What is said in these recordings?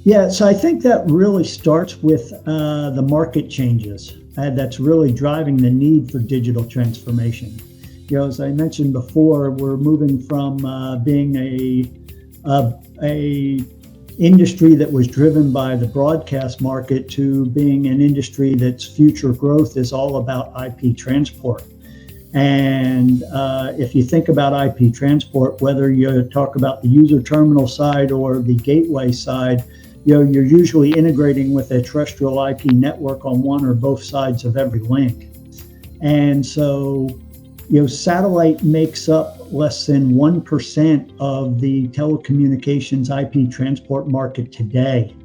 Yeah, so I think that really starts with the market changes. That's really driving the need for digital transformation. As I mentioned before, we're moving from being a industry that was driven by the broadcast market to being an industry that's future growth is all about IP transport. And if you think about IP transport, whether you talk about the user terminal side or the gateway side, you're usually integrating with a terrestrial IP network on one or both sides of every link. And so, satellite makes up less than 1% of the telecommunications IP transport market today.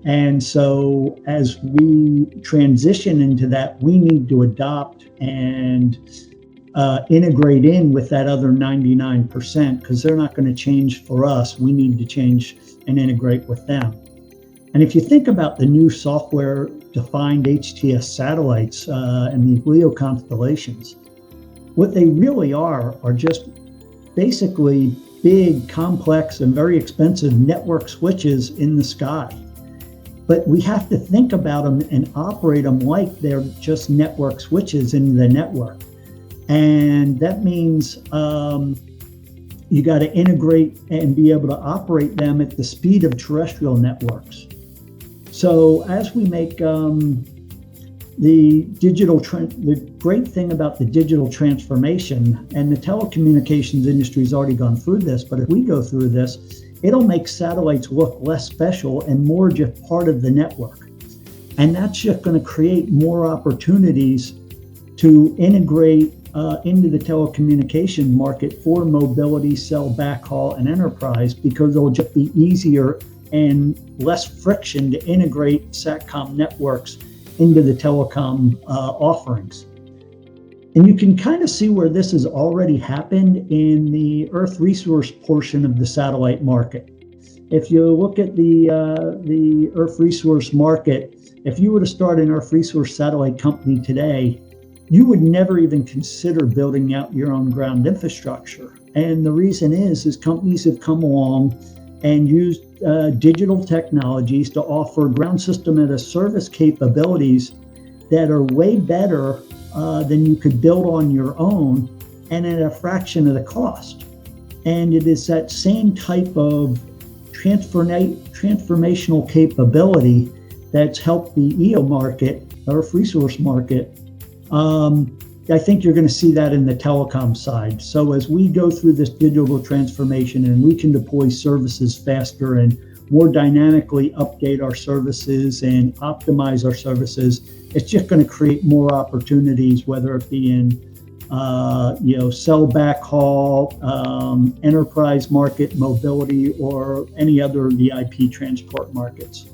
And so as we transition into that, we need to adopt and integrate in with that other 99% because they're not going to change for us. We need to change and integrate with them. And if you think about the new software-defined HTS satellites and the LEO constellations, what they really are just basically big, complex, and very expensive network switches in the sky. But we have to think about them and operate them like they're just network switches in the network. And that means you got to integrate and be able to operate them at the speed of terrestrial networks. So as we make the great thing about the digital transformation, and the telecommunications industry has already gone through this, but if we go through this, it'll make satellites look less special and more just part of the network. And that's just going to create more opportunities to integrate into the telecommunication market for mobility, cell backhaul, and enterprise, because it'll just be easier and less friction to integrate SATCOM networks into the telecom offerings. And you can kind of see where this has already happened in the Earth resource portion of the satellite market. If you look at the Earth resource market, if you were to start an Earth resource satellite company today, you would never even consider building out your own ground infrastructure. And the reason is companies have come along and used digital technologies to offer ground system as a service capabilities that are way better than you could build on your own and at a fraction of the cost. And it is that same type of transformational capability that's helped the EO market, Earth resource market. I think you're going to see that in the telecom side. So as we go through this digital transformation and we can deploy services faster and more dynamically update our services and optimize our services, it's just going to create more opportunities, whether it be in cell backhaul, enterprise market, mobility, or any other of the IP transport markets.